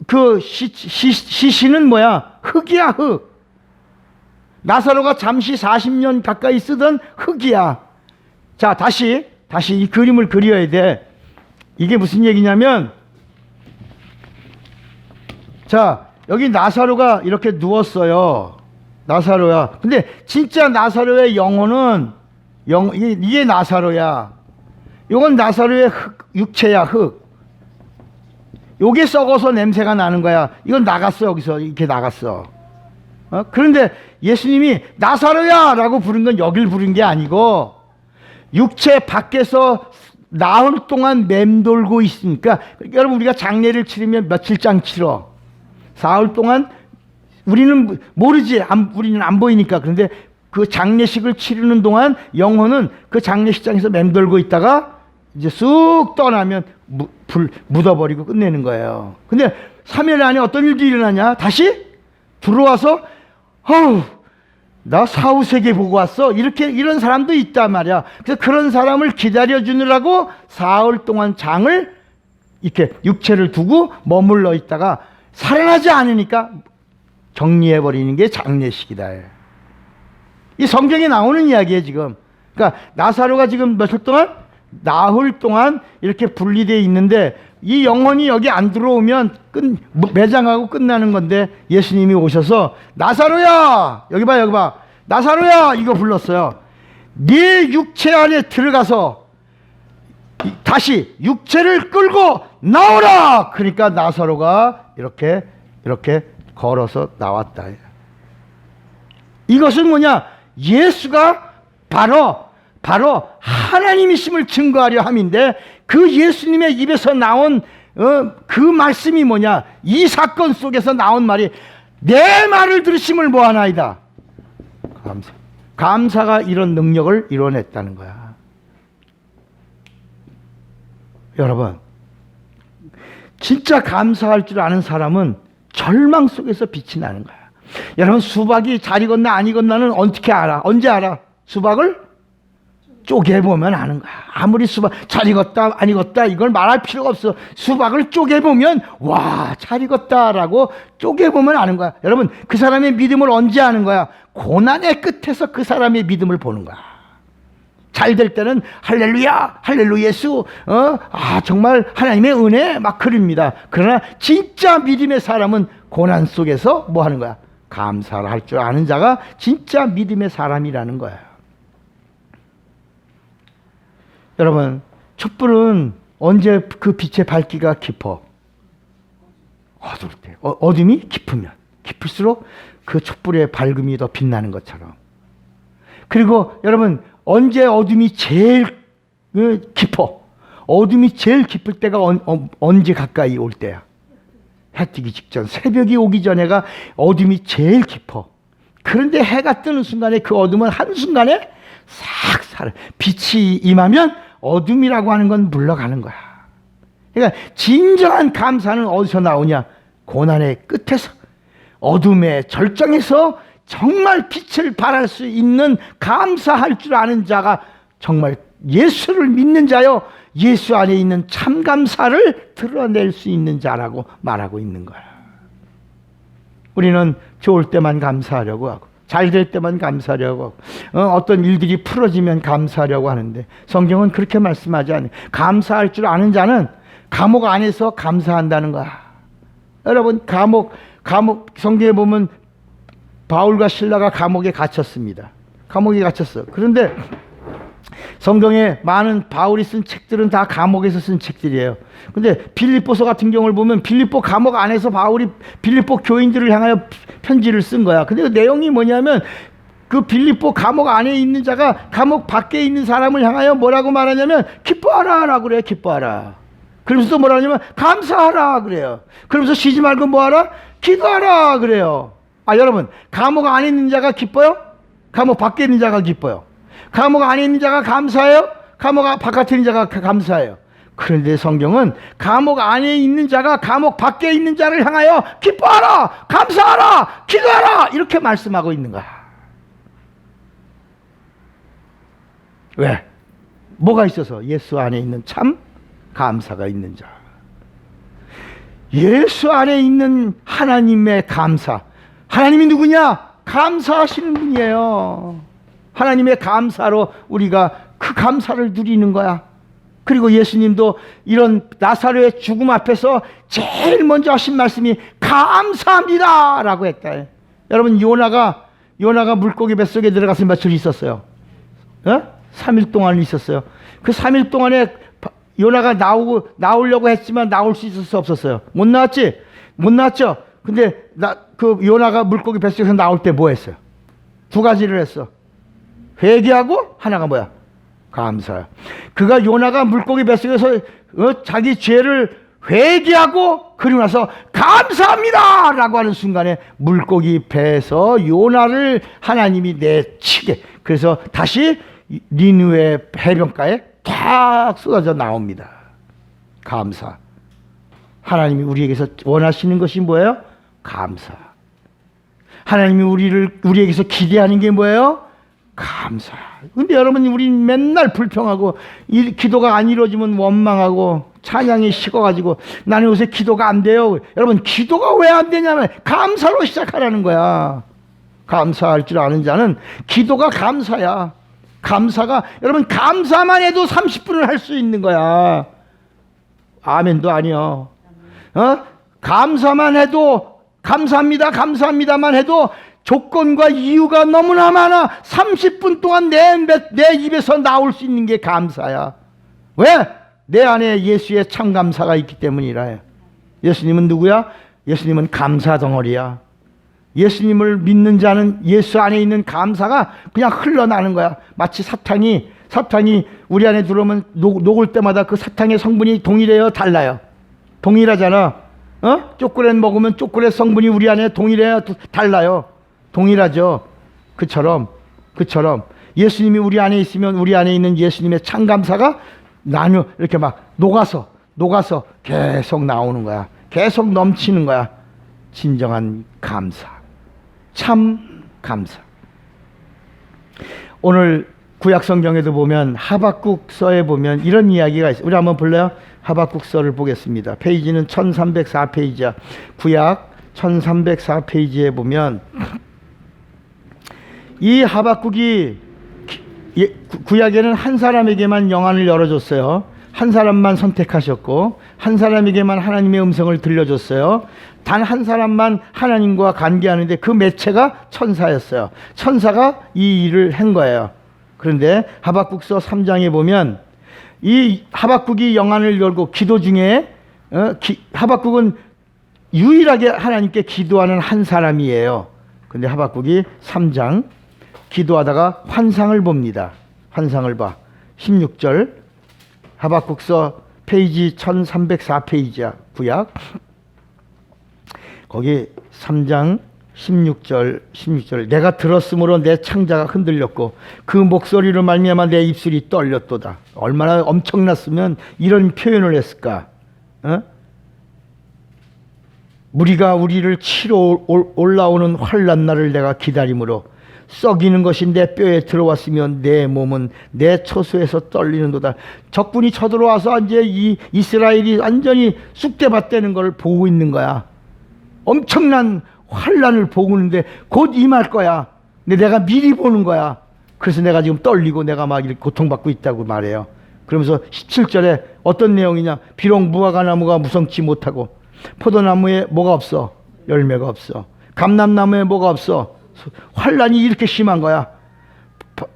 그 시신은 뭐야? 흙이야, 흙. 나사로가 잠시 40년 가까이 쓰던 흙이야. 자, 다시 이 그림을 그려야 돼. 이게 무슨 얘기냐면, 자, 여기 나사로가 이렇게 누웠어요. 나사로야. 근데 진짜 나사로의 영혼은 이게 나사로야. 이건 나사로의 육체야, 흙. 요게 썩어서 냄새가 나는 거야. 이건 나갔어. 여기서 이렇게 나갔어. 그런데 예수님이 나사로야 라고 부른 건 여길 부른 게 아니고, 육체 밖에서 나흘 동안 맴돌고 있으니까, 여러분, 우리가 장례를 치르면 며칠장 치러? 사흘 동안 우리는 모르지. 우리는 안 보이니까. 그런데 그 장례식을 치르는 동안 영혼은 그 장례식장에서 맴돌고 있다가 이제 쑥 떠나면 묻어버리고 끝내는 거예요. 근데 3일 안에 어떤 일도 일어나냐? 다시 들어와서 나 사후세계 보고 왔어. 이런 사람도 있단 말이야. 그래서 그런 사람을 기다려주느라고 사흘 동안 장을 이렇게 육체를 두고 머물러 있다가 살아나지 않으니까 정리해버리는 게 장례식이다. 이 성경에 나오는 이야기예요, 지금. 그러니까 나사로가 지금 며칠 동안? 나흘 동안 이렇게 분리되어 있는데, 이 영혼이 여기 안 들어오면 매장하고 끝나는 건데, 예수님이 오셔서 나사로야! 여기 봐. 나사로야! 이거 불렀어요. 네 육체 안에 들어가서 다시 육체를 끌고 나오라! 그러니까 나사로가 이렇게 걸어서 나왔다. 이것은 뭐냐? 예수가 바로 하나님이심을 증거하려 함인데, 그 예수님의 입에서 나온 그 말씀이 뭐냐? 이 사건 속에서 나온 말이 내 말을 들으심을 뭐하나이다. 감사. 감사가 이런 능력을 이뤄냈다는 거야. 여러분, 진짜 감사할 줄 아는 사람은 절망 속에서 빛이 나는 거야. 여러분, 수박이 잘 익었나 안 익었나는 어떻게 알아? 언제 알아? 수박을 쪼개보면 아는 거야. 아무리 수박 잘 익었다 안 익었다 이걸 말할 필요가 없어. 수박을 쪼개보면 와, 잘 익었다라고 쪼개보면 아는 거야. 여러분, 그 사람의 믿음을 언제 아는 거야? 고난의 끝에서 그 사람의 믿음을 보는 거야. 잘 될 때는 할렐루야, 할렐루야 예수, 정말 하나님의 은혜 막 그립니다. 그러나 진짜 믿음의 사람은 고난 속에서 뭐 하는 거야? 감사를 할 줄 아는 자가 진짜 믿음의 사람이라는 거예요. 여러분, 촛불은 언제 그 빛의 밝기가 깊어? 어두울 때. 어둠이 깊으면 깊을수록 그 촛불의 밝음이 더 빛나는 것처럼. 그리고 여러분, 언제 어둠이 제일 깊어? 어둠이 제일 깊을 때가 언제 가까이 올 때야? 해 뜨기 직전, 새벽이 오기 전에가 어둠이 제일 깊어. 그런데 해가 뜨는 순간에 그 어둠은 한순간에 싹 사라. 빛이 임하면 어둠이라고 하는 건 물러가는 거야. 그러니까 진정한 감사는 어디서 나오냐? 고난의 끝에서, 어둠의 절정에서 정말 빛을 발할 수 있는 감사할 줄 아는 자가 정말 예수를 믿는 자요, 예수 안에 있는 참 감사를 드러낼 수 있는 자라고 말하고 있는 거야. 우리는 좋을 때만 감사하려고 하고, 잘 될 때만 감사하려고 하고, 어떤 일들이 풀어지면 감사하려고 하는데 성경은 그렇게 말씀하지 않아요. 감사할 줄 아는 자는 감옥 안에서 감사한다는 거야. 여러분, 감옥 성경에 보면 바울과 실라가 감옥에 갇혔습니다. 감옥에 갇혔어. 그런데 성경에 많은 바울이 쓴 책들은 다 감옥에서 쓴 책들이에요. 근데 빌립보서 같은 경우를 보면 빌립보 감옥 안에서 바울이 빌립보 교인들을 향하여 편지를 쓴 거야. 근데 그 내용이 뭐냐면 그 빌립보 감옥 안에 있는 자가 감옥 밖에 있는 사람을 향하여 뭐라고 말하냐면 기뻐하라 라고 그래요. 기뻐하라. 그러면서 또 뭐라 하냐면 감사하라 그래요. 그러면서 쉬지 말고 뭐하라? 기도하라 그래요. 여러분, 감옥 안에 있는 자가 기뻐요? 감옥 밖에 있는 자가 기뻐요? 감옥 안에 있는 자가 감사해요? 감옥 바깥에 있는 자가 감사해요? 그런데 성경은 감옥 안에 있는 자가 감옥 밖에 있는 자를 향하여 기뻐하라, 감사하라, 기도하라 이렇게 말씀하고 있는 거야. 왜? 뭐가 있어서? 예수 안에 있는 참 감사가 있는 자. 예수 안에 있는 하나님의 감사. 하나님이 누구냐? 감사하시는 분이에요. 하나님의 감사로 우리가 그 감사를 누리는 거야. 그리고 예수님도 이런 나사로의 죽음 앞에서 제일 먼저 하신 말씀이 감사합니다 라고 했다. 여러분, 요나가 물고기 뱃속에 들어가서 며칠 있었어요? 3일 동안 있었어요. 그 3일 동안에 요나가 나오려고 했지만 나올 수 있었어 없었어요? 못 나왔지? 못 나왔죠? 근데 그 요나가 물고기 뱃속에서 나올 때 뭐 했어요? 두 가지를 했어. 회개하고 하나가 뭐야? 감사야. 그가 요나가 물고기 뱃속에서 자기 죄를 회개하고 그리고 나서 감사합니다 라고 하는 순간에 물고기 배에서 요나를 하나님이 내치게, 그래서 다시 니느웨 해변가에 탁 쏟아져 나옵니다. 감사. 하나님이 우리에게서 원하시는 것이 뭐예요? 감사. 하나님이 우리에게서 기대하는 게 뭐예요? 감사. 근데 여러분, 우린 맨날 불평하고 기도가 안 이루어지면 원망하고 찬양이 식어가지고 나는 요새 기도가 안 돼요. 여러분, 기도가 왜 안 되냐면 감사로 시작하라는 거야. 감사할 줄 아는 자는 기도가 감사야. 감사가, 여러분, 감사만 해도 30분을 할 수 있는 거야. 아멘도 아니요. 감사만 해도, 감사합니다, 감사합니다만 해도 조건과 이유가 너무나 많아. 30분 동안 내 입에서 나올 수 있는 게 감사야. 왜? 내 안에 예수의 참 감사가 있기 때문이라. 예수님은 누구야? 예수님은 감사 덩어리야. 예수님을 믿는 자는 예수 안에 있는 감사가 그냥 흘러나는 거야. 마치 사탕이 우리 안에 들어오면 녹을 때마다 그 사탕의 성분이 동일해요, 달라요? 동일하잖아. 초콜릿 먹으면 초콜릿 성분이 우리 안에 동일해요, 달라요? 동일하죠. 그처럼 그처럼 예수님이 우리 안에 있으면 우리 안에 있는 예수님의 참 감사가 나누 이렇게 막 녹아서 계속 나오는 거야. 계속 넘치는 거야. 진정한 감사, 참 감사. 오늘 구약성경에도 보면 하박국서에 보면 이런 이야기가 있어요. 우리 한번 볼래요? 하박국서를 보겠습니다. 페이지는 1304페이지야. 구약 1304페이지에 보면 이 하박국이 구약에는 한 사람에게만 영안을 열어줬어요. 한 사람만 선택하셨고 한 사람에게만 하나님의 음성을 들려줬어요. 단 한 사람만 하나님과 관계하는데 그 매체가 천사였어요. 천사가 이 일을 한 거예요. 그런데 하박국서 3장에 보면 이 하박국이 영안을 열고 기도 중에 하박국은 유일하게 하나님께 기도하는 한 사람이에요. 근데 하박국이 3장 기도하다가 환상을 봅니다. 환상을 봐. 16절 하박국서 페이지 1304페이지야. 구약 거기 3장 16절 내가 들었으므로 내 창자가 흔들렸고 그 목소리로 말미암아 내 입술이 떨렸도다. 얼마나 엄청났으면 이런 표현을 했을까. 무리가 우리를 치러 올라오는 환난 날을 내가 기다림으로 썩이는 것이 내 뼈에 들어왔으면 내 몸은 내 초소에서 떨리는도다. 적군이 쳐들어와서 이제 이 이스라엘이 완전히 쑥대밭되는 걸 보고 있는 거야. 엄청난 환난을 보고 있는데 곧 임할 거야. 근데 내가 미리 보는 거야. 그래서 내가 지금 떨리고 내가 막 이렇게 고통받고 있다고 말해요. 그러면서 17절에 어떤 내용이냐. 비록 무화과나무가 무성치 못하고 포도나무에 뭐가 없어? 열매가 없어. 감람나무에 뭐가 없어? 환난이 이렇게 심한 거야.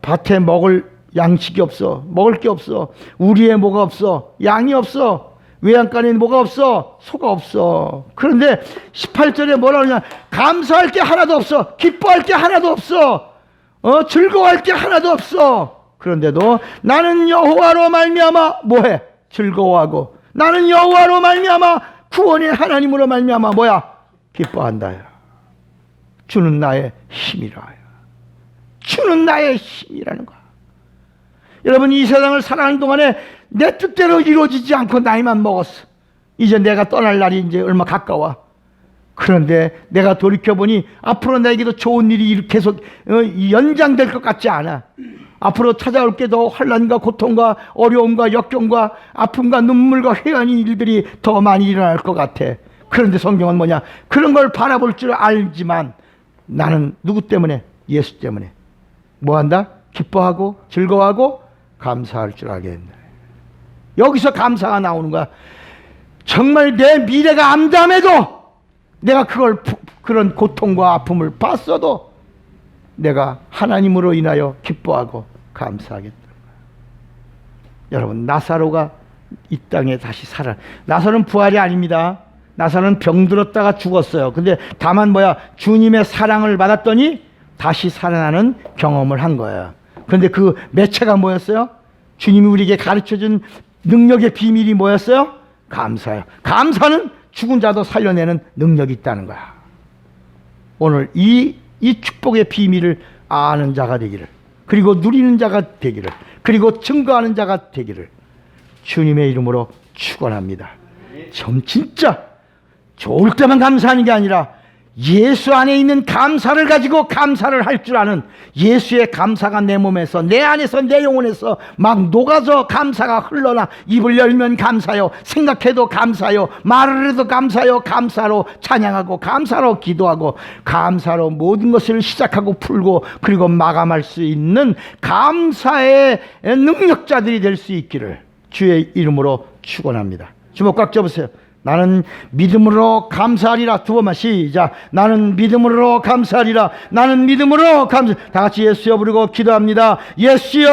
밭에 먹을 양식이 없어. 먹을 게 없어. 우리에 뭐가 없어? 양이 없어. 외양간에 뭐가 없어? 소가 없어. 그런데 18절에 뭐라 그러냐. 감사할 게 하나도 없어. 기뻐할 게 하나도 없어. 즐거워할 게 하나도 없어. 그런데도 나는 여호와로 말미암아 뭐해? 즐거워하고 나는 여호와로 말미암아 구원의 하나님으로 말미암아 뭐야? 기뻐한다야. 주는 나의 힘이라. 주는 나의 힘이라는 거야. 여러분 이 세상을 살아가는 동안에 내 뜻대로 이루어지지 않고 나이만 먹었어. 이제 내가 떠날 날이 이제 얼마 가까워. 그런데 내가 돌이켜보니 앞으로 나에게도 좋은 일이 계속 연장될 것 같지 않아. 앞으로 찾아올 게 더 환난과 고통과 어려움과 역경과 아픔과 눈물과 회한의 일들이 더 많이 일어날 것 같아. 그런데 성경은 뭐냐? 그런 걸 바라볼 줄 알지만 나는 누구 때문에? 예수 때문에 뭐한다? 기뻐하고 즐거워하고 감사할 줄 알겠네. 여기서 감사가 나오는 거야. 정말 내 미래가 암담해도 내가 그런 고통과 아픔을 봤어도 내가 하나님으로 인하여 기뻐하고 감사하겠다. 여러분 나사로가 이 땅에 다시 살아. 나사로는 부활이 아닙니다. 나사로는 병들었다가 죽었어요. 근데 다만 뭐야? 주님의 사랑을 받았더니 다시 살아나는 경험을 한 거예요. 그런데 그 매체가 뭐였어요? 주님이 우리에게 가르쳐준 능력의 비밀이 뭐였어요? 감사예요. 감사는 죽은 자도 살려내는 능력이 있다는 거야. 오늘 이 축복의 비밀을 아는 자가 되기를, 그리고 누리는 자가 되기를, 그리고 증거하는 자가 되기를 주님의 이름으로 축원합니다. 진짜 좋을 때만 감사하는 게 아니라 예수 안에 있는 감사를 가지고 감사를 할 줄 아는, 예수의 감사가 내 몸에서, 내 안에서, 내 영혼에서 막 녹아서 감사가 흘러나 입을 열면 감사요, 생각해도 감사요, 말을 해도 감사요, 감사로 찬양하고 감사로 기도하고 감사로 모든 것을 시작하고 풀고 그리고 마감할 수 있는 감사의 능력자들이 될 수 있기를 주의 이름으로 축원합니다. 주먹 꽉 잡으세요. 나는 믿음으로 감사하리라. 두 번만 시작. 나는 믿음으로 감사하리라. 나는 믿음으로 감사. 다 같이 예수여 부르고 기도합니다. 예수여.